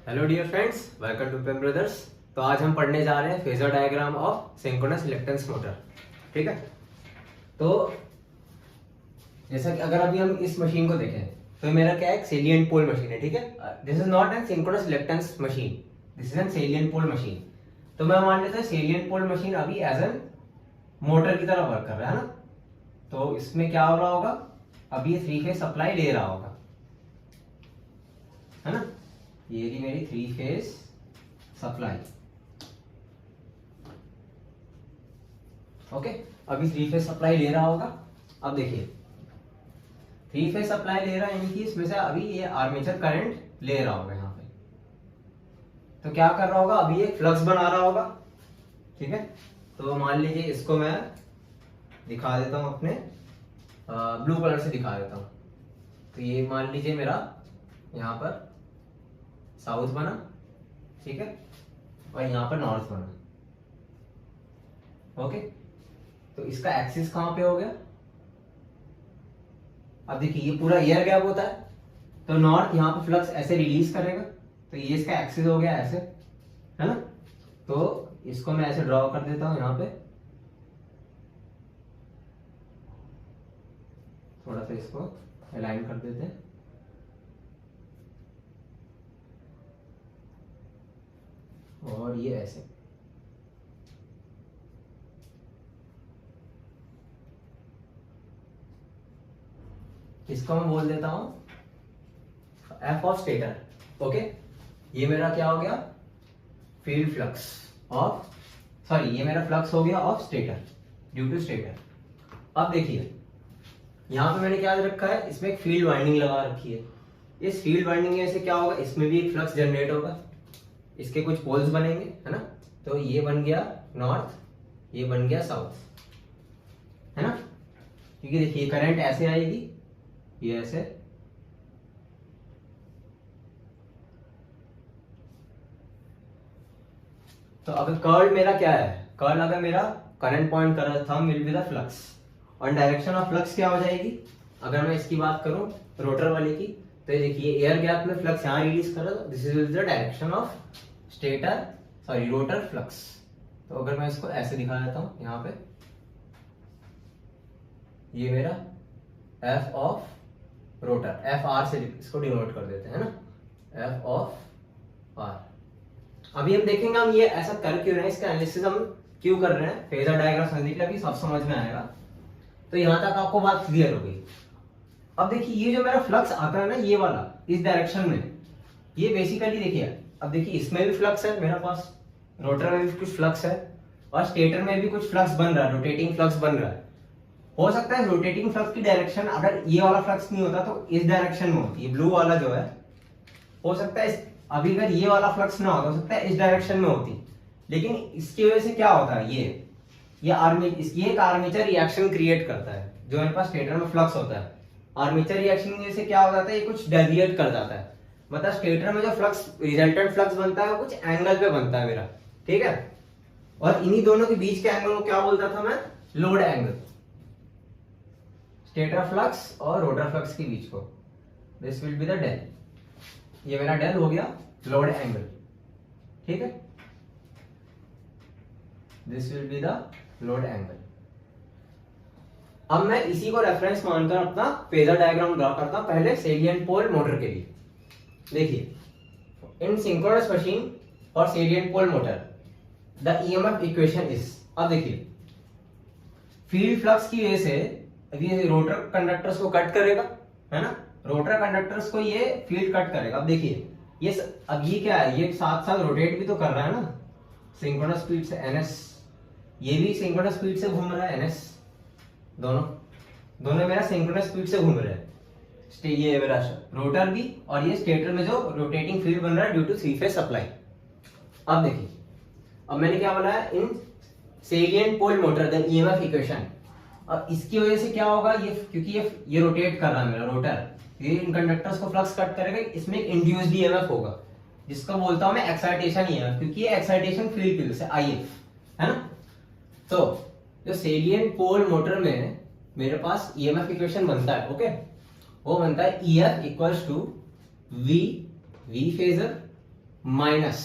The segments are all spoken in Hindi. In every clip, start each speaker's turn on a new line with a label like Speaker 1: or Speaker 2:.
Speaker 1: Hello dear friends, welcome to Pem brothers. तो आज हम पढ़ने जा रहे हैं phasor diagram of synchronous reluctance motor. ठीक है, तो जैसा कि अगर अभी हम इस मशीन को देखें तो मेरा क्या है, सेलिएंट पोल मशीन है। ठीक है, this is not an synchronous reluctance machine, this is an salient pole machine. तो मैं मान लेता हूं सेलिएंट पोल मशीन अभी एज एन मोटर की तरह वर्क कर रहा है ना। तो इसमें क्या हो रहा होगा, अभी ये 3 फेज सप्लाई ले रहा होगा, है ना। ये रही मेरी 3 फेज सप्लाई। ओके, अभी 3 फेज सप्लाई ले रहा होगा। अब देखिए 3 फेज सप्लाई ले रहा है, यानी कि इसमें से अभी ये आर्मेचर करंट ले रहा होगा यहाँ पे। तो क्या कर रहा होगा, अभी ये फ्लक्स बना रहा होगा। ठीक है, तो मान लीजिए इसको मैं दिखा देता हूं अपने ब्लू कलर से दिखा देता हूं। तो ये मान लीजिए मेरा यहाँ पर साउथ बना, ठीक है, और यहाँ पर नॉर्थ बना। ओके, तो इसका एक्सिस कहां पे हो गया। अब देखिए ये पूरा एयर गैप होता है, तो नॉर्थ यहाँ पे फ्लक्स ऐसे रिलीज करेगा, तो ये इसका एक्सिस हो गया ऐसे, है ना। तो इसको मैं ऐसे ड्रॉ कर देता हूं यहाँ पे, थोड़ा सा इसको अलाइन कर देते हैं। और ये ऐसे, इसको मैं बोल देता हूं एफ ऑफ स्टेटर। ओके, ये मेरा क्या हो गया, फील्ड फ्लक्स ऑफ, सॉरी ये मेरा फ्लक्स हो गया of stator, due to stator. अब देखिए यहां पे मैंने क्या रखा है, इसमें एक फील्ड वाइंडिंग लगा रखी है। इस फील्ड वाइंडिंग में से क्या होगा, इसमें भी एक फ्लक्स जनरेट होगा, इसके कुछ पोल्स बनेंगे, है ना। तो ये बन गया नॉर्थ, ये बन गया साउथ, है ना। क्योंकि देखिए करंट ऐसे आएगी, ये ऐसे, तो अगर कर्ल मेरा क्या है, कर्ल अगर मेरा करंट पॉइंट कर रहा था विल बी द फ्लक्स, और डायरेक्शन ऑफ फ्लक्स क्या हो जाएगी। अगर मैं इसकी बात करूं रोटर वाले की, तो ये देखिए एयर गैप में फ्लक्स यहां रिलीज कर रहा था, this is the direction of stator, sorry rotor flux. तो अगर मैं इसको ऐसे दिखा देता हूं यहां पे, ये मेरा F of rotor, F R से इसको डिनोट कर देते हैं ना, एफ ऑफ आर। अभी हम देखेंगे हम ये ऐसा कर क्यों रहे हैं, इसका एनालिसिस हम क्यों कर रहे हैं, फेजर डायग्राम समझने के लिए अभी सब समझ में आएगा। तो यहां तक आपको बात क्लियर हो गई। अब देखिए ये जो मेरा फ्लक्स आता है ना, ये वाला इस डायरेक्शन में, ये बेसिकली देखिए, अब देखिए इसमें भी फ्लक्स है मेरे पास, रोटर में भी कुछ फ्लक्स है, और स्टेटर में भी कुछ फ्लक्स बन रहा है, रोटेटिंग फ्लक्स बन रहा है। हो सकता है रोटेटिंग फ्लक्स की डायरेक्शन अगर ये वाला फ्लक्स नहीं होता तो इस डायरेक्शन में होती है, ब्लू वाला जो है, हो सकता है अभी अगर ये वाला फ्लक्स ना होता, हो सकता है इस डायरेक्शन में होती। लेकिन इसकी वजह से क्या होता है, ये एक आर्मेचर रिएक्शन क्रिएट करता है, जो मेरे पास स्टेटर में फ्लक्स होता है। आर्मेचर रिएक्शन की वजह से क्या हो जाता है, ये कुछ डेविएट कर जाता है, मतलब स्टेटर में जो फ्लक्स रिजल्टेंट फ्लक्स बनता है वो कुछ एंगल पे बनता है मेरा, ठीक है। और इन्हीं दोनों के बीच के एंगल को क्या बोलता था मैं, लोड एंगल, स्टेटर फ्लक्स और रोटर फ्लक्स के बीच को, this will be the del. ये मेरा डेल हो गया लोड एंगल, ठीक है, this will be the load angle. अब मैं इसी को रेफरेंस मानकर अपना फेजर डायग्राम ड्रॉ करता हूं, पहले सेलिएंट पोल मोटर के लिए। देखिए इन सिंक्रोनस मशीन और salient pole motor the EMF equation is, अब देखिए फील्ड फ्लक्स की वजह से अभी रोटर कंडक्टर्स को कट करेगा, है ना, रोटर कंडक्टर्स को ये फील्ड कट करेगा। अब देखिए ये अब ये क्या है, ये साथ साथ रोटेट भी तो कर रहा है ना सिंक्रोनस स्पीड से, एनएस, ये भी सिंक्रोनस स्पीड से घूम रहा है, एनएस, दोनों मेरा सिंक्रोनस स्पीड से घूम रहे हैं। ये मेरा रोटर भी और ये स्टेटर में जो रोटेटिंग फील्ड बन रहा है ड्यू टू 3 फेज सप्लाई। अब देखिए, अब मैंने क्या बोला है, in salient pole motor the EMF equation. अब इसकी वजह से क्या होगा, ये क्योंकि ये रोटेट कर रहा है मेरा रोटर, ये इन कंडक्टर्स को फ्लक्स कट करेगा, इसमें एक इंड्यूस्ड ईएमएफ होगा, जिसको बोलता हूं मैं एक्साइटेशन ईएमएफ, क्योंकि ये एक्साइटेशन फील्ड की वजह से, आईएफ, है ना। तो जो सेलिएंट पोल मोटर में मेरे पास ईएमएफ इक्वेशन बनता है, ओके, वो बनता है EF equals to V phasor minus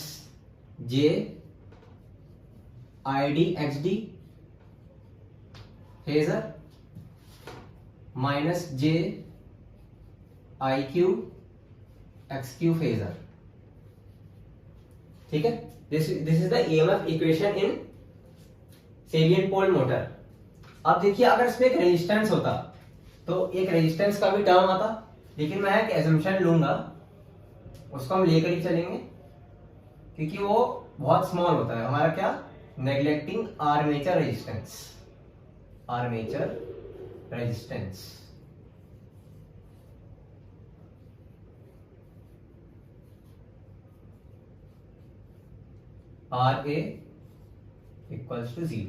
Speaker 1: j I D X d phasor minus j I Q X q phasor. ठीक है, this is the EMF equation in salient pole motor. अब देखिए अगर इसमें एक रेजिस्टेंस होता तो एक रेजिस्टेंस का भी टर्म आता, लेकिन मैं एक एजम्पशन लूंगा, उसको हम लेकर ही चलेंगे क्योंकि वो बहुत स्मॉल होता है। हमारा क्या, neglecting armature resistance, armature resistance. R a equals to 0,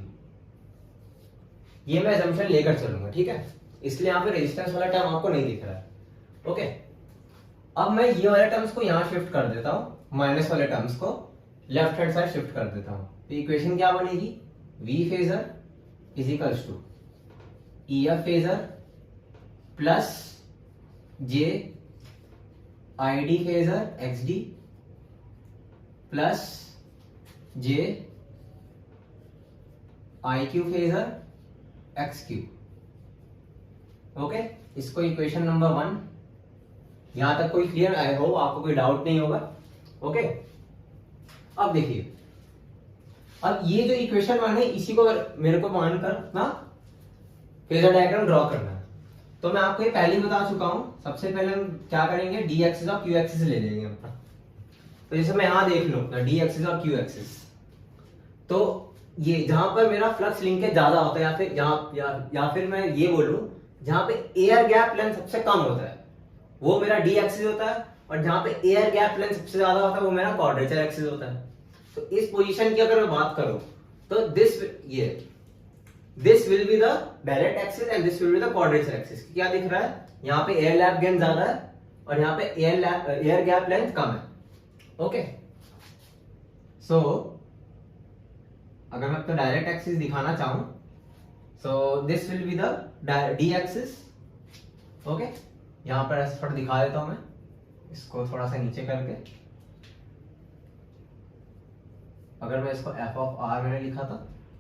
Speaker 1: ये मैं assumption लेकर चलूंगा। ठीक है, इसलिए यहां पे रेजिस्टेंस वाला टर्म आपको नहीं दिख रहा है। ओके, अब मैं ये वाले टर्म्स को यहां शिफ्ट कर देता हूं, माइनस वाले टर्म्स को लेफ्ट हैंड साइड शिफ्ट कर देता हूं। तो इक्वेशन क्या बनेगी, V phasor is equals to EF phasor plus j ID phasor XD plus j IQ phasor XQ। Okay, इसको इक्वेशन नंबर 1, यहां तक कोई क्लियर, आई होप आपको कोई डाउट नहीं होगा। ओके, अब देखिए, अब ये जो इक्वेशन 1 है इसी को मेरे को मानकर ना फेजर डायग्राम ड्रॉ करना है। तो मैं आपको ये पहले ही बता चुका हूं, सबसे पहले हम क्या करेंगे, डी एक्सिस और क्यू एक्सिस ले लेंगे अपना। तो जैसे मैं यहां देख लूं डी एक्सिस और क्यू एक्सिस, तो ये जहां पर मेरा फ्लक्स लिंकेज ज्यादा होता है, या फिर मैं ये बोलूं जहां पे एयर गैप लेंथ सबसे कम होता है वो मेरा डी एक्सिस होता है, और जहां पे एयर गैप लेंथ सबसे ज्यादा होता है वो मेरा क्वाड्रेचर एक्सिस होता है। तो इस पोजीशन की अगर मैं बात करूं तो this will be the direct axis and this will be the quadrature axis. क्या दिख रहा है, यहाँ पे एयर लैप गेन ज्यादा है और यहाँ पे एयर गैप लेंथ कम है। ओके, सो अगर मैं अपना डायरेक्ट एक्सिस दिखाना चाहूं, so this will be the D axis. Okay, यहां पर ऐसे थोड़ा दिखा देता हूं मैं, इसको थोड़ा सा नीचे करके। अगर मैं इसको एफ ऑफ आर मैंने लिखा था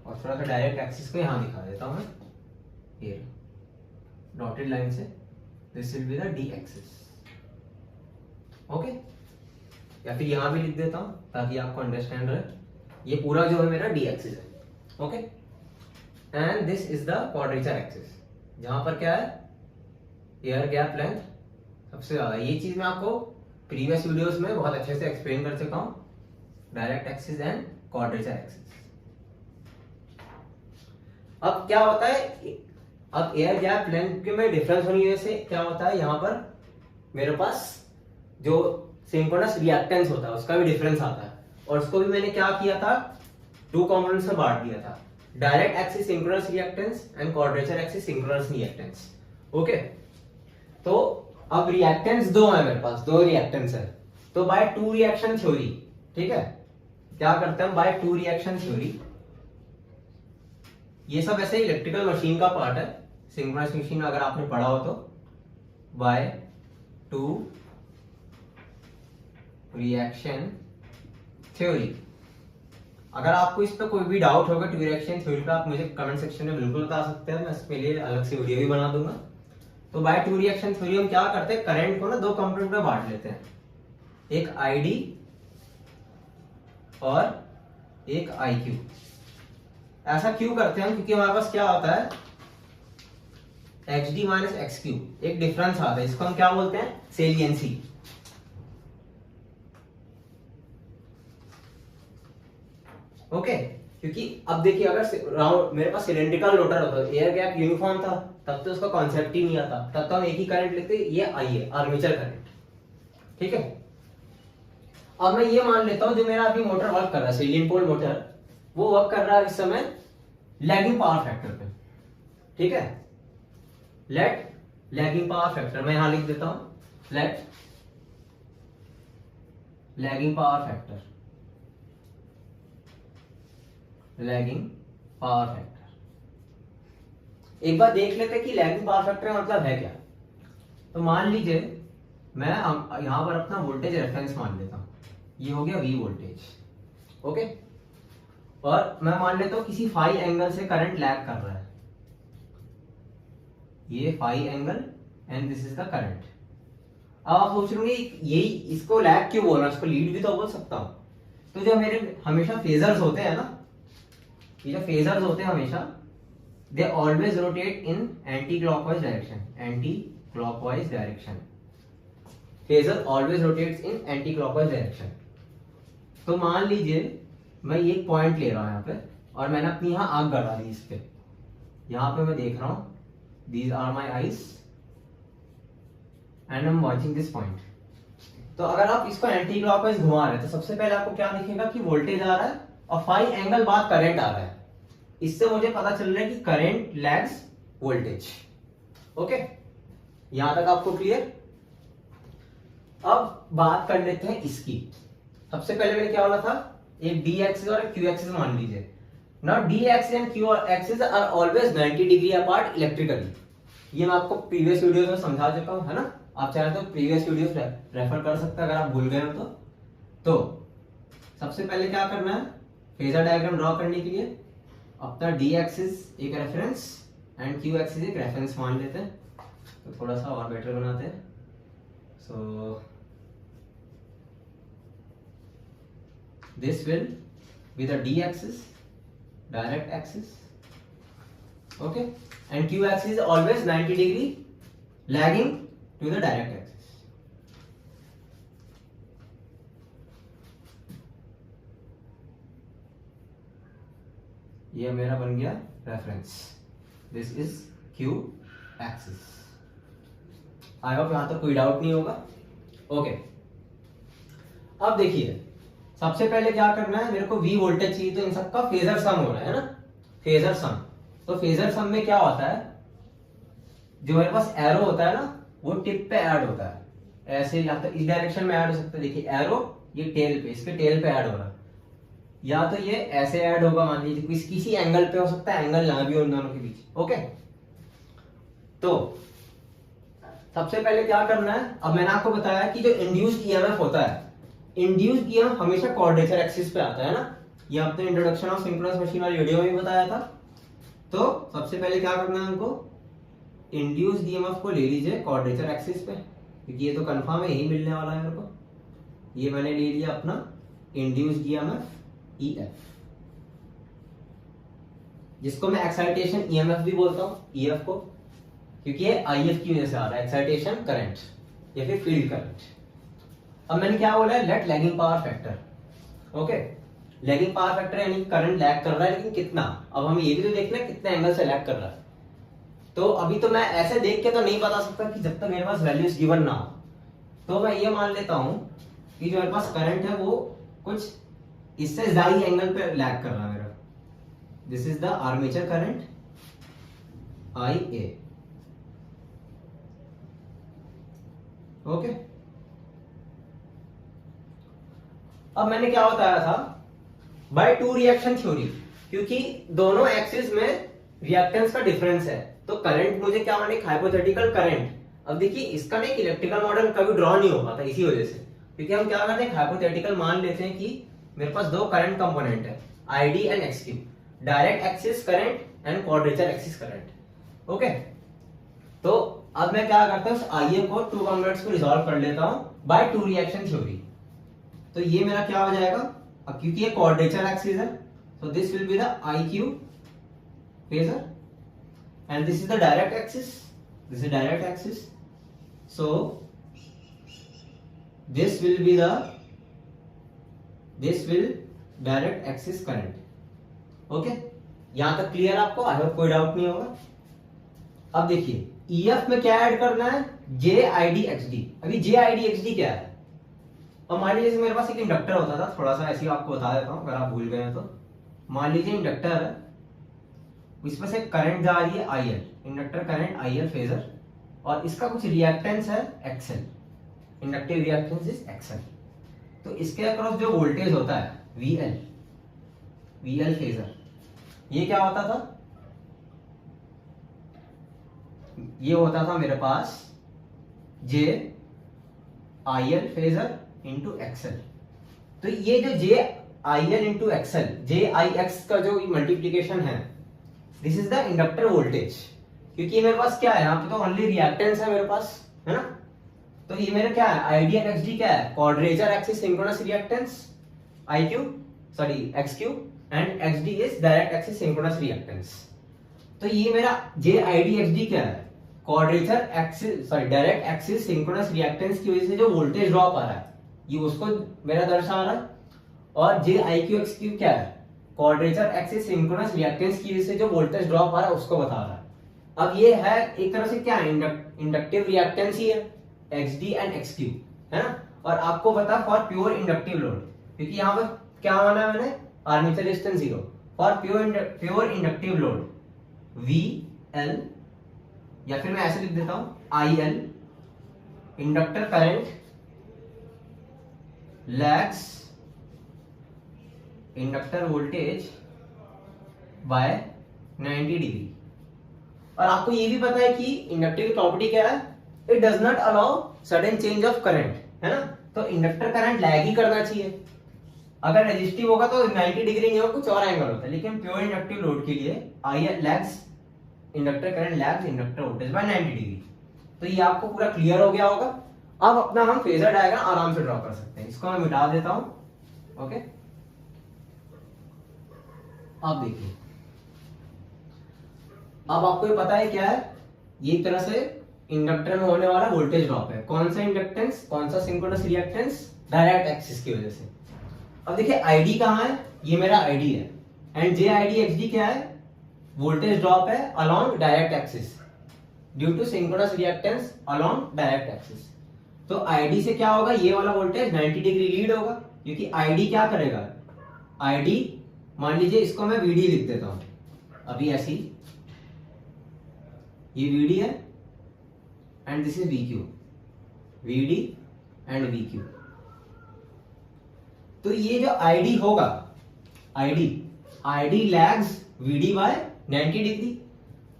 Speaker 1: और थोड़ा सा डायरेक्ट एक्सिस को यहां दिखा देता हूं मैं, ये डॉटेड लाइन से, this will be the D axis. Okay, या फिर यहां भी लिख देता हूं ताकि आपको अंडरस्टैंड रहे, ये पूरा जो है मेरा डी एक्सिस है। Okay, and this is the quadrature axis, जहां पर क्या है, एयर गैप लेंथ सबसे ज्यादा। ये चीज मैं आपको प्रीवियस वीडियोस में बहुत अच्छे से एक्सप्लेन कर चुका हूं, direct axis and quadrature axis. अब क्या होता है, अब एयर गैप लेंथ के में डिफरेंस होने की वजह से क्या होता है, यहां पर मेरे पास जो सिंक्रोनस रिएक्टेंस होता है उसका भी डिफरेंस आता है, और उसको भी मैंने क्या किया था, 2 कंपोनेंट्स में बांट दिया था, direct axis synchronous reactance and quadrature axis synchronous reactance. Okay, तो अब रिएक्टेंस 2 है मेरे पास, 2 रिएक्टेंस है, तो बाय 2 रिएक्शन थ्योरी, ठीक है, क्या करते हैं हम, बाय 2 रिएक्शन थ्योरी, ये सब ऐसे इलेक्ट्रिकल मशीन का पार्ट है, सिंक्रोनस मशीन अगर आपने पढ़ा हो तो, बाय 2 रिएक्शन थ्योरी। अगर आपको इस पर कोई भी डाउट होगा 2 रिएक्शन थ्योरी पे, आप मुझे कमेंट सेक्शन में बिल्कुल बता सकते हैं, मैं इसके लिए अलग से वीडियो भी बना दूंगा। तो बाय 2 रिएक्शन थ्योरी हम क्या करते हैं, करंट को ना 2 कंपोनेंट में बांट लेते हैं, एक आईडी और एक आईक्यू। ऐसा क्यों करते हैं हम, क्योंकि हमारे पास क्या होता है, XD माइनस XQ, एक डिफरेंस आता है, इसको हम क्या बोलते हैं, सेलियंसी। ओके, क्योंकि अब देखिए अगर राउंड मेरे पास सिलेंड्रिकल रोटर होता है, एयर गैप यूनिफॉर्म था, तब तो उसका कॉन्सेप्ट ही नहीं आता, तब तो हम एक ही करंट लिखते, ये आई है आर्मेचर करंट। ठीक है, अब मैं ये मान लेता हूं जो मेरा अभी मोटर वर्क कर रहा है, सेलिएंट पोल मोटर, वो वर्क कर रहा है इस समय लैगिंग पावर फैक्टर पे। ठीक है, लेट लैगिंग पावर फैक्टर मैं यहां लिख देता हूं, let lagging power factor, lagging power factor. एक बार देख लेते हैं कि लैगिंग पावर फैक्टर का मतलब है क्या। तो मान लीजिए मैं यहां पर अपना वोल्टेज रेफरेंस मान लेता हूं, ये हो गया V वोल्टेज। ओके, और मैं मान लेता हूं किसी फाई एंगल से करंट लैग कर रहा है, ये phi angle and this is the current. अब आप सोच रहे यही इसको लैग क्यों बोल रहा है, इसको लीड भी तो बोल सकता हूं। तो जो मेरे हमेशा फेजर्स होते हैं ना, ये जो फेजर्स होते हैं हमेशा, they always rotate in anti clockwise direction, anti clockwise direction. Phasor always rotates in anti clockwise direction. तो मान लीजिए मैं ये पॉइंट ले रहा हूं यहाँ पे, और मैंने अपनी यहाँ आंख गड़ा दी इस पे, यहाँ पे मैं देख रहा हूं, these are my eyes and I am watching this point. तो अगर आप इसको एंटी क्लॉकवाइज घुमा रहे हैं तो सबसे पहले आपको क्या दिखेगा कि वोल्टेज आ रहा है और फाई एंगल बाद करंट आ रहा है। इससे मुझे पता चल रहा है कि करंट लैग्स वोल्टेज। ओके, यहां तक आपको क्लियर। अब बात कर लेते हैं इसकी। सबसे पहले मैंने क्या बोला था, एक डी एक्सिस और एक क्यू एक्सिस मान लीजिए। Now d axis and q axis are always 90 degree apart electrically. ये मैं आपको प्रीवियस वीडियो में समझा चुका हूं, है ना। आप चाहे तो प्रीवियस वीडियोस रेफर कर सकते हैं अगर आप भूल गए हो तो सबसे पहले क्या करना है, फेजर डायग्राम ड्रॉ करने के लिए अपना डी एक्सिस एक रेफरेंस एंड क्यू एक्सिस एक रेफरेंस मान लेते हैं, तो थोड़ा सा और बेटर बनाते हैं। सो this will be the d axis, direct axis, okay, and q axis is always 90 degree lagging to the direct axis. ये मेरा बन गया reference, this is q axis। I hope यहां तक कोई डाउट नहीं होगा। ओके, अब देखिए सबसे पहले क्या करना है, मेरे को V वोल्टेज चाहिए, तो इन सबका फेजर सम हो रहा है ना, फेजर सम। तो फेजर सम में क्या होता है, जो मेरे पास एरो होता है ना, वो टिप पे ऐड होता है, ऐसे या तो इस डायरेक्शन में ऐड हो सकता है। देखिए एरो ये टेल पे, इसके टेल पे ऐड हो रहा है, या तो ये ऐसे ऐड होगा, मान लीजिए किसी एंगल पे हो सकता है, एंगल यहां भी हो उन दोनों के बीच। ओके, तो सबसे पहले क्या करना है, अब मैंने आपको बताया कि जो इंड्यूस्ड ईएमएफ होता है, इंड्यूस्ड ईएमएफ हमेशा क्वाड्रेचर एक्सिस पे आता है ना, ये आपने इंट्रोडक्शन ऑफ सिंक्रोनस मशीन वाली वीडियो में भी बताया था। तो सबसे पहले क्या करना है हमको, इंड्यूस्ड ईएमएफ को ले लीजिए क्वाड्रेचर एक्सिस पे, क्योंकि ये तो कंफर्म है यही मिलने वाला है मेरे को। ये मैंने ले लिया अपना इंड्यूस्ड ईएमएफ ईएफ, जिसको मैं एक्साइटेशन ईएमएफ भी बोलता हूं, ईएफ को, क्योंकि ये आईएफ की वजह से आ रहा है, एक्साइटेशन करंट या फिर फील्ड करंट। अब मैंने क्या बोला है, let lagging power factor. Okay, lagging power factor यानी करंट लैग कर रहा है, लेकिन कितना। अब हमें ये भी तो देखना है कितने एंगल से लैग कर रहा है। तो अभी तो मैं ऐसे देख के तो नहीं बता सकता कि जब तक मेरे पास वैल्यूज गिवन ना हो। तो मैं ये मान लेता हूं कि जो मेरे पास करंट है वो कुछ इससे ज्यादा एंगल पे लैग कर रहा है मेरा। This is the armature current IA। Okay, अब मैंने क्या बताया था, बाय टू रिएक्शन थ्योरी, क्योंकि दोनों एक्सिस में रिएक्टेंस का डिफरेंस है, तो करंट मुझे क्या माने, हाइपोथेटिकल करंट। अब देखिए इसका ना एक इलेक्ट्रिकल मॉडल कभी ड्रॉ नहीं हो पाता इसी वजह से, क्योंकि हम क्या करते हैं, हाइपोथेटिकल मान लेते हैं कि मेरे पास दो करंट कंपोनेंट है, ID and XQ, direct axis current and quadrature axis current. Okay, तो अब मैं क्या करता हूँ, IA को टू कंपोनेंट्स को रिजॉल्व कर लेता हूं बाय टू रिएक्शन थ्योरी। तो ये मेरा क्या हो जाएगा, अब क्योंकि ये क्वाड्रेचर एक्सिस है, so this will be the IQ phasor and this is the direct axis, this is direct axis, so this will be the direct axis current। Okay, यहां तक क्लियर आपको, आई होप कोई डाउट नहीं होगा। अब देखिए EF में क्या ऐड करना है, JIDXD। अभी JIDXD क्या है, और मान लीजिए मेरे पास एक इंडक्टर होता था, थोड़ा सा ऐसे आपको बता देता हूं अगर आप भूल गए हैं तो। मान लीजिए इंडक्टर है, इसमें से करंट जा रही है IL, inductor current IL phasor, और इसका कुछ रिएक्टेंस है XL, inductive reactance is XL। तो इसके अक्रॉस जो वोल्टेज होता है VL फेजर, ये क्या होता था, ये होता था मेरे पास JIL फेजर इंटू XL। तो ये जो J I L into XL, J I X का जो मल्टीप्लीकेशन है, this is the inductor voltage. क्योंकि मेरे पास क्या है, यहाँ पे तो ओनली रिएक्टेंस है मेरे पास, है ना। तो ये मेरा क्या है, आईडी एंड एक्सडी क्या है, quadrature axis synchronous reactance I Q, sorry x Q, and XD is direct axis synchronous reactance. तो ये मेरा जे आई डी एक्सडी क्या है, quadrature axis, sorry direct axis synchronous reactance की वजह से जो वोल्टेज ड्रॉप आ रहा है, ये उसको मेरा दर्शा रहा है। और जे आई क्यू एक्स क्यू क्या है, क्वाड्रेचर एक्सिस सिंक्रोनस रिएक्टेंस की वजह से जो वोल्टेज ड्रॉप आ रहा है उसको बता रहा है। अब ये है एक तरह से क्या है, इंडक्टिव रिएक्टेंस ही है, XD एंड XQ, है ना। और आपको पता फॉर प्योर इंडक्टिव लोड, क्योंकि यहाँ पर क्या माना है मैंने, armature resistance 0, for pure inductive load VL, या फिर मैं ऐसे लिख देता हूं IL, inductor current lags inductor voltage by 90 degree. और आपको ये भी पता है कि इंडक्टर की प्रॉपर्टी क्या है, it does not allow sudden change of current, है ना। तो इंडक्टर करंट लैग ही करना चाहिए। अगर रेजिस्टिव होगा तो 90 डिग्री नहीं होगा, कुछ और एंगल होता है, लेकिन प्योर इंडक्टिव लोड के लिए I lags inductor current lags inductor voltage by 90 degree. तो ये आपको पूरा क्लियर हो गया होगा। अब अपना हम फेजर डायग्राम आराम से ड्रॉ कर सकते हैं। इसको मैं मिटा देता हूं, ओके। अब देखिए, अब आपको ये पता है क्या है, ये एक तरह से इंडक्टर में होने वाला वोल्टेज ड्रॉप है। कौन सा इंडक्टेंस, कौन सा सिंक्रोनस रिएक्टेंस, डायरेक्ट एक्सिस की वजह से। अब देखिए आईडी कहां है, ये मेरा आईडी है, and j I D X d क्या है, वोल्टेज ड्रॉप है along direct axis due to synchronous reactance along direct axis. तो आईडी से क्या होगा, ये वाला वोल्टेज 90 डिग्री लीड होगा, क्योंकि आईडी क्या करेगा, आईडी मान लीजिए इसको मैं वीडी लिख देता हूं अभी ऐसी, ये वीडी है and this is VQ, VD and VQ. तो ये जो आईडी होगा, ID lags VD by 90 degree,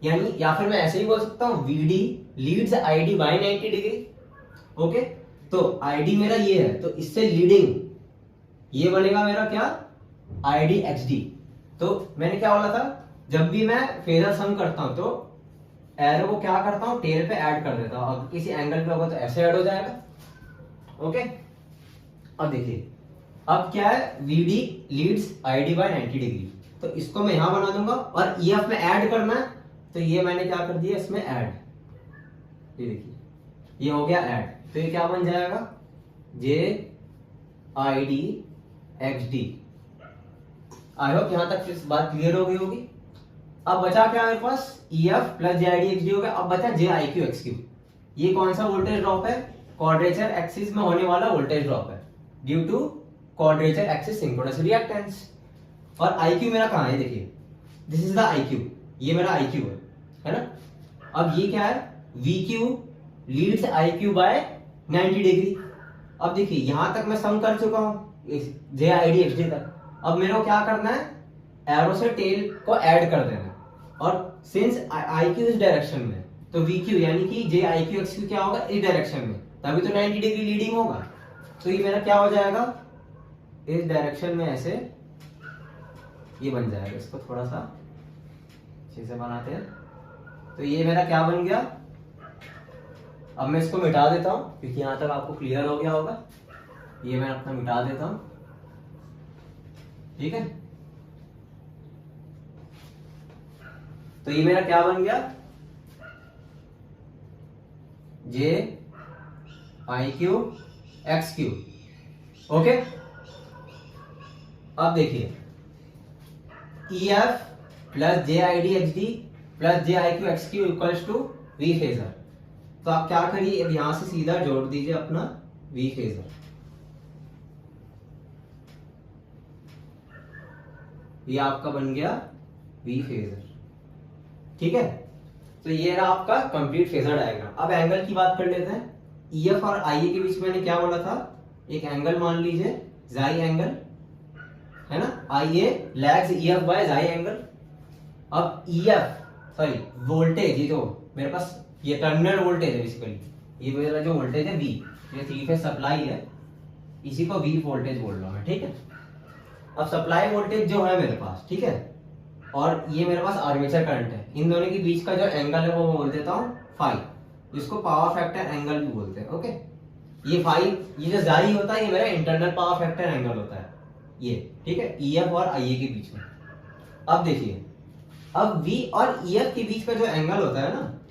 Speaker 1: यानी या फिर मैं ऐसे ही बोल सकता हूं VD leads ID by 90 degree, okay. तो आईडी मेरा ये है, तो इससे लीडिंग ये बनेगा मेरा क्या, आईडी एक्सडी। तो मैंने क्या बोला था, जब भी मैं फेजर सम करता हूं तो एरो को क्या करता हूं, टेल पे ऐड कर देता हूं। अगर किसी एंगल पे होगा तो ऐसे ऐड हो जाएगा, ओके। अब देखिए, अब क्या है, VD leads ID by 90 degree, तो इसको मैं यहां बना दूंगा। और ईएफ में ऐड करना है, तो ये मैंने क्या कर दिया इसमें ऐड, ये देखिए ये हो गया ऐड। तो ये क्या बन जाएगा, J I D X D. I hope यहां तक इस बात क्लियर हो गई होगी। अब बचा क्या मेरे पास, EF plus J I D X d हो गया। अब बचा j I Q X q. ये कौन सा वोल्टेज ड्रॉप है, क्वाड्रेचर एक्सिस में होने वाला वोल्टेज ड्रॉप है due to quadrature axis synchronous reactance. और आई क्यू मेरा कहां है, देखिए this is the I q, ये मेरा आई क्यू है ना। अब ये क्या है, VQ leads IQ by 90 degree. अब देखिए यहां तक मैं सम कर चुका हूं j I D X d तक। अब मेरे को क्या करना है, एरो से टेल को ऐड कर देना है। और सिंस IQ इस डायरेक्शन में, तो VQ यानी कि जे आई क्यू एक्स क्यू क्या होगा, इस डायरेक्शन में, तभी तो 90 डिग्री लीडिंग होगा। तो ये मेरा क्या हो जाएगा, इस डायरेक्शन में ऐसे ये बन जाएगा। इसको थोड़ा सा अच्छे से बनाते हैं। तो ये मेरा क्या बन गया। अब मैं इसको मिटा देता हूं, क्योंकि यहां तक आपको क्लियर हो गया होगा। ये मैं अपना मिटा देता हूं, ठीक है। तो ये मेरा क्या बन गया, J I Q X Q, okay. अब देखिए EF plus J I D X D plus J I Q X Q equals to V phasor. तो आप क्या करिए, अब यहां से सीधा जोड़ दीजिए अपना वी फेजर। ये आपका बन गया वी फेजर, ठीक है। तो ये रहा आपका कंप्लीट फेजर डायग्राम। अब एंगल की बात कर लेते हैं। EF और IA के बीच मैंने क्या बोला था, एक एंगल मान लीजिए जाई एंगल, है ना। IA लैग्स EF बाय जाई एंगल। अब EF सॉरी वोल्टेज, ये जो मेरे पास ये टर्मिनल वोल्टेज है बेसिकली, ये मेरा जो वोल्टेज है V, ये 3 फेज सप्लाई है, इसी को वी वोल्टेज बोल रहा हूं मैं, ठीक है। अब सप्लाई वोल्टेज जो है मेरे पास, ठीक है, और ये मेरे पास आर्मेचर करंट है, इन दोनों के बीच का जो एंगल है वो मैं बोल देता हूँ फाई, जिसको पावर फैक्टर एंगल भी बोलते हैं, ओके। ये फाई, ये जो जारी होता है ये मेरा इंटरनल पावर फैक्टर एंगल होता है ये, ठीक है, ईएफ और आईए के बीच में। अब देखिए, अब वी और ईएफ के बीच का जो एंगल होता है ना,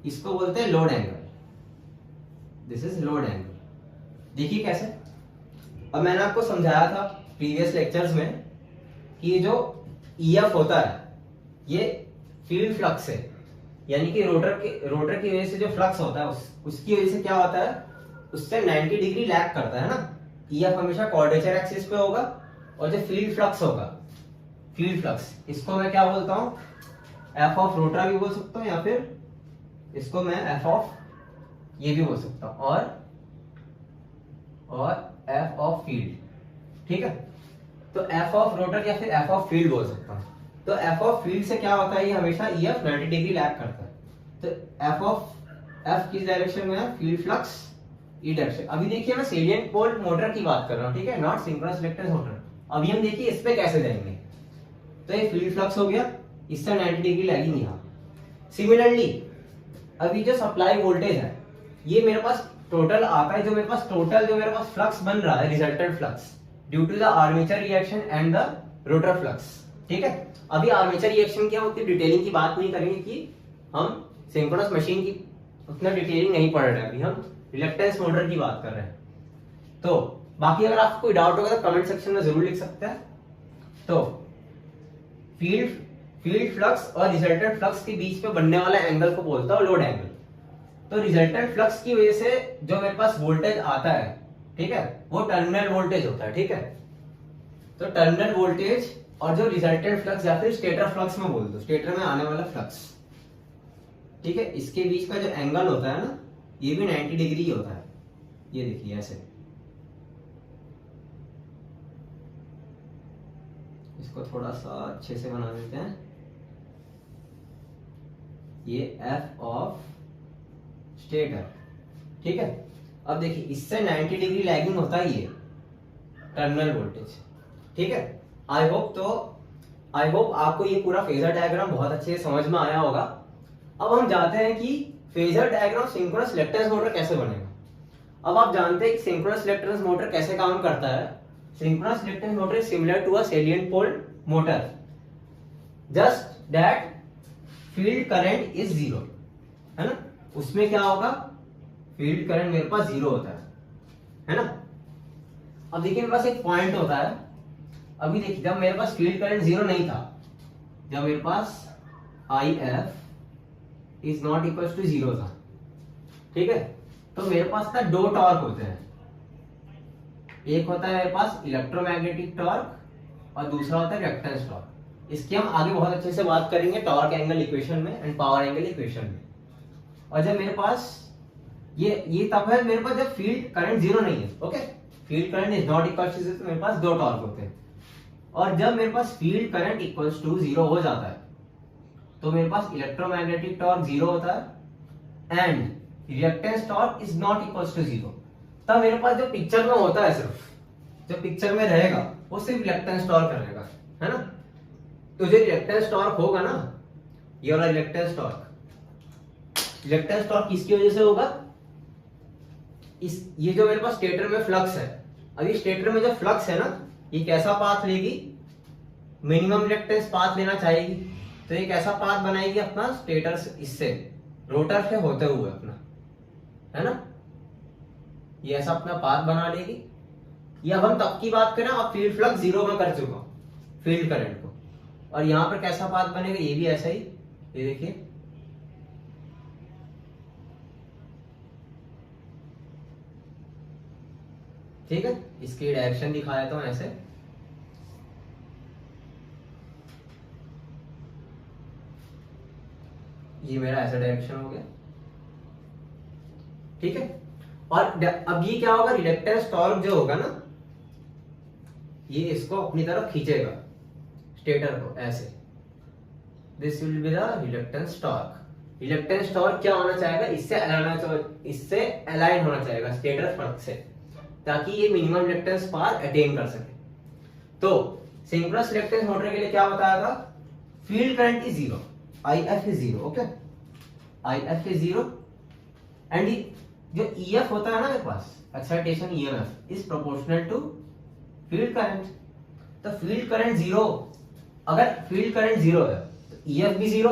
Speaker 1: इसको बोलते हैं load angle, this is load angle. देखिए कैसे, अब मैंने आपको समझाया था प्रीवियस लेक्चर्स में कि ये जो ईएफ होता है ये फील्ड फ्लक्स है, यानी कि रोटर की वजह से जो फ्लक्स होता है उसकी वजह से क्या होता है, उससे 90 डिग्री लैग करता है ना। ईएफ हमेशा क्वाड्रेचर एक्सिस पे होगा, और जो फील्ड फ्लक्स होगा, फील्ड फ्लक्स, इसको मैं क्या बोलता हूँ, एफ ऑफ रोटर भी बोल सकता हूँ, या फिर इसको मैं एफ ऑफ ये भी बोल सकता हूँ, और एफ ऑफ फील्ड, ठीक है। तो एफ ऑफ रोटर या फिर एफ ऑफ फील्ड बोल सकता हूँ। तो एफ ऑफ फील्ड से क्या होता है, ये हमेशा ईएफ 90 डिग्री लैग करता है। तो एफ किस डायरेक्शन में है, फील्ड फ्लक्स ई डायरेक्शन। अभी देखिए मैं सेलिएंट पोल मोटर की बात कर रहा हूँ, ठीक है, नॉट सिंक्रोनस रिएक्टेंस मोटर। अभी हम देखिए इस पे कैसे जाएंगे। तो ये फील्ड फ्लक्स हो गया, इससे 90 डिग्री लैगिंग यहाँ। सिमिलरली अभी जो सप्लाई वोल्टेज है ये मेरे पास टोटल आता है, जो मेरे पास फ्लक्स बन रहा है, resultant flux due to the armature reaction and the rotor flux, ठीक है। अभी आर्मेचर रिएक्शन क्या होती है डिटेलिंग की बात नहीं करेंगे, कि हम सिंक्रोनस मशीन की उतना डिटेलिंग नहीं पढ़ रहे हैं, अभी हम रिलक्टेंस मोटर की बात कर रहे हैं। तो बाकी अगर आपको कोई डाउट होगा तो कमेंट सेक्शन में जरूर लिख सकते हैं। तो फील्ड फ्लक्स और रिजल्टेंट फ्लक्स के बीच में बनने वाला एंगल को बोलता हूं लोड एंगल। तो रिजल्टेंट फ्लक्स की वजह से जो मेरे पास वोल्टेज आता है, ठीक है, वो टर्मिनल वोल्टेज होता है, ठीक है। तो टर्मिनल वोल्टेज और जो रिजल्टेंट फ्लक्स या फिर स्टेटर फ्लक्स में बोल दो, स्टेटर में आने वाला फ्लक्स, ठीक है, इसके बीच का जो एंगल होता है ना, ये भी 90 डिग्री होता है। ये देखिए ऐसे, इसको थोड़ा सा अच्छे से बना देते हैं। ये एफ ऑफ स्टेटर, ठीक है। अब देखिए इससे 90 डिग्री लैगिंग होता है ये टर्मिनल वोल्टेज, ठीक है। आई होप आपको ये पूरा फेजर डायग्राम बहुत अच्छे से समझ में आया होगा। अब हम जाते हैं कि phasor diagram synchronous reactance motor कैसे बनेगा। अब आप जानते हैं कि सिंक्रोनस रिएक्टेंस मोटर कैसे काम करता है। Synchronous reactance motor is similar to a salient pole motor, just that field current is zero, है ना। उसमें क्या होगा, फील्ड करंट मेरे पास जीरो होता है ना। अब देखिए मेरे पास एक पॉइंट होता है। अभी देखिए जब मेरे पास फील्ड करंट जीरो नहीं था, जब मेरे पास I F is not equal to zero था, ठीक है, तो मेरे पास ना दो टॉर्क होते हैं। एक होता है मेरे पास इलेक्ट्रोमैग्नेटिक टॉर्क और दूसरा होता है रिएक्टेंस टॉर्क। इसकी हम आगे बहुत अच्छे से बात करेंगे टॉर्क एंगल इक्वेशन में एंड पावर एंगल इक्वेशन में। और जब मेरे पास ये तब है मेरे पास जब फील्ड करंट जीरो नहीं है, okay, field current is not equal to zero, तो मेरे पास दो टॉर्क होते हैं। और जब मेरे पास field current equals to zero हो जाता है तो मेरे पास इलेक्ट्रोमैग्नेटिक टॉर्क जीरो होता है and reactance torque is not equals to zero. तब मेरे पास जो पिक्चर में होता है, सिर्फ जो पिक्चर में रहेगा वो सिर्फ रिएक्टेंस टॉर्क रहेगा, है ना। तो जो रिएक्टेंस टॉर्क होगा ना, ये वाला रिएक्टेंस टॉर्क किसकी वजह से होगा, ये जो मेरे पास स्टेटर में फ्लक्स है, अभी स्टेटर में जो फ्लक्स है ना, ये कैसा पाथ लेगी, मिनिमम रिएक्टेंस पाथ लेना चाहेगी। तो ये कैसा पाथ बनाएगी अपना स्टेटर से, इससे रोटर से होते हुए अपना, है ना, ये ऐसा अपना पाथ बना लेगी। ये अब हम तब की बात करें, अब फील्ड फ्लक्स जीरो में कर चुका फील्ड करंट को, और यहां पर कैसा पाथ बनेगा, ये भी ऐसा ही, ये देखिए ठीक है। इसकी डायरेक्शन दिखा देता हूं ऐसे, ये मेरा ऐसा डायरेक्शन हो गया, ठीक है। और अब ये क्या होगा, रिएक्टेंस टॉर्क जो होगा ना, ये इसको अपनी तरफ खींचेगा स्टेटर को ऐसे, this will be the reactance torque. Reactance torque क्या होना चाहेगा, इससे अलाइन होना चाहेगा स्टेटर फ्लक्स से। ताकि ये मिनिमम रिलक्टेंस पार अटेन कर सके। तो सिंक्रोनस रिलक्टेंस मोटर के लिए क्या बताया था, field current is zero, IF is zero, okay, IF is zero, and जो EF होता है ना मेरे पास, excitation EMF is proportional to field current. तो फील्ड करंट जीरो, अगर फील्ड करंट जीरो है तो EF भी जीरो।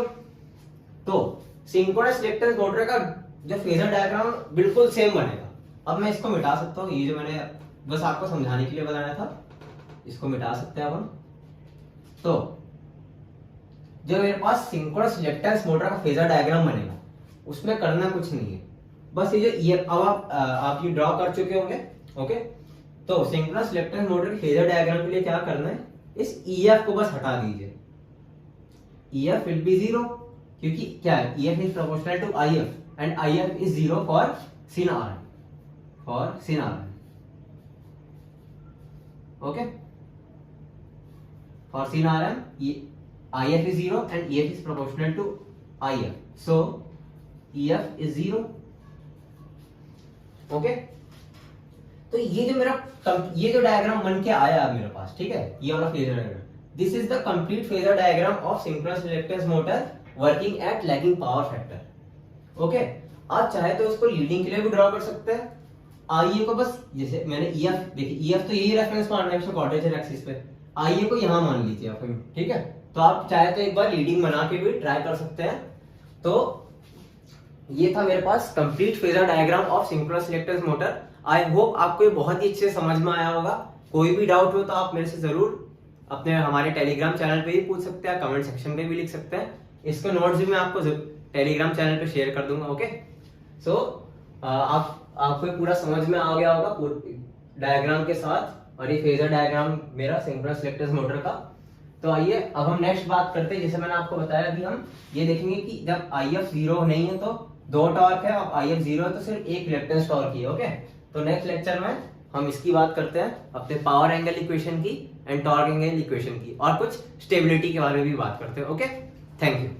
Speaker 1: तो सिंक्रोनस रिलक्टेंस मोटर का जो फेजर डायग्राम बिल्कुल सेम बनेगा। अब मैं इसको मिटा सकता हूँ, ये जो मैंने बस आपको समझाने के लिए बताया था, इसको मिटा सकते हैं अपन। तो जो मेरे पास सिंक्रोनस रिलक्टेंस मोटर का फेजर डायग्राम बनेगा उसमें करना कुछ नहीं है, बस ये जो EF अब आप ये ड्रॉ कर चुके होंगे, ओके। तो सिंक्रोनस रिलक्टेंस मोटर के फेजर डायग्राम के लिए क्या करना है, इस EF को बस हटा दीजिए, EF विल बी जीरो, क्योंकि क्या है, EF is proportional to IF and IF is zero for sin Rn, for sin Rn, ओके, for sin Rn IF is 0 and EF is proportional to IF, so EF is 0, okay. तो ये जो मेरा ये जो डायग्राम बन के आया मेरे पास, ठीक है, ये वाला phasor diagram, this is the complete phasor diagram of synchronous reluctance motor working at lagging power factor, okay. आप चाहे तो उसको लीडिंग के लिए भी ड्रॉ कर सकते हैं। आईए को बस, जैसे मैंने EF देखिए, EF तो यही रेफरेंस मानना है क्वाड्रेचर एक्सिस पे, आईए को यहां मान लीजिए आप, ठीक है। तो आप चाहे तो एक बार लीडिंग बना के भी ट्राई कर सकते हैं। तो ये था मेरे पास complete phasor diagram of synchronous reluctance motor. I hope आपको ये बहुत ही अच्छे से समझ में आया होगा। कोई भी डाउट हो तो आप मेरे से जरूर अपने हमारे टेलीग्राम चैनल पे ही पूछ सकते हैं, कमेंट सेक्शन पे भी लिख सकते हैं। इसके नोट्स भी मैं आपको टेलीग्राम चैनल पे शेयर कर दूंगा, ओके। सो आपको पूरा समझ में आ गया होगा डायग्राम के साथ, और ये फेजर डायग्राम मेरा सिंक्रोनस रिलक्टेंस मोटर का। तो आइए अब हम नेक्स्ट बात करते हैं। जैसे मैंने आपको बताया, अभी हम ये देखेंगे कि जब IF जीरो नहीं है तो दो टॉर्क है, और IF जीरो है तो सिर्फ एक रिलक्टेंस टॉर्क ही है, ओके। तो नेक्स्ट लेक्चर में हम इसकी बात करते हैं, अपने पावर एंगल इक्वेशन की एंड टॉर्क एंगल इक्वेशन की, और कुछ स्टेबिलिटी के बारे में भी बात करते हैं, ओके। Thank you.